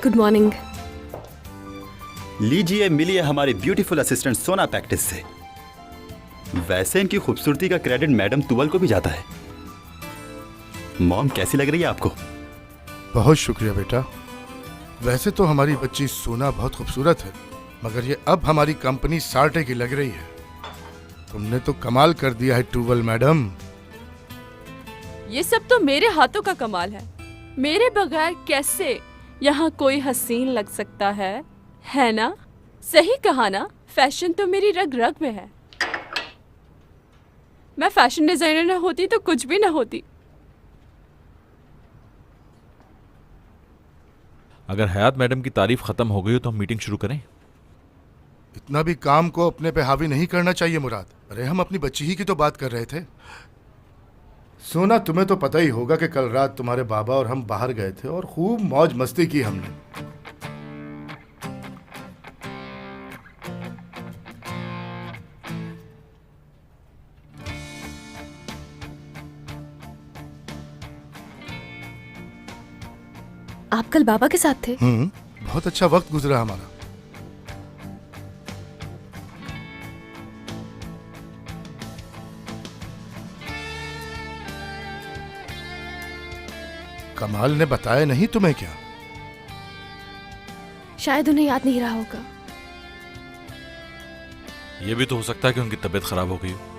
Good morning. लीजिए, मिलिए हमारी ब्यूटीफुल असिस्टेंट सोना प्रैक्टिस से। वैसे इनकी खूबसूरती का क्रेडिट मैडम तुवल को भी जाता है। मॉम, कैसी लग रही है आपको? बहुत शुक्रिया बेटा। वैसे तो हमारी बच्ची सोना बहुत खूबसूरत है, मगर ये अब हमारी कंपनी सार्टे की लग रही है। तुमने तो कमाल कर दिया है टूवल मैडम। ये सब तो मेरे हाथों का कमाल है। मेरे बगैर कैसे यहाँ कोई हसीन लग सकता है ना? सही कहा ना, फैशन तो मेरी रग रग में है। मैं फैशन डिजाइनर ना होती तो कुछ भी ना होती। अगर हयात मैडम की तारीफ खत्म हो गई हो तो हम मीटिंग शुरू करें। इतना भी काम को अपने पे हावी नहीं करना चाहिए मुराद। अरे हम अपनी बच्ची ही की तो बात कर रहे थे। सोना, तुम्हें तो पता ही होगा कि कल रात तुम्हारे बाबा और हम बाहर गए थे और खूब मौज मस्ती की हमने। आप कल बाबा के साथ थे? बहुत अच्छा वक्त गुजरा हमारा। कमाल ने बताया नहीं तुम्हें क्या? शायद उन्हें याद नहीं रहा होगा। यह भी तो हो सकता है कि उनकी तबीयत खराब हो गई हो।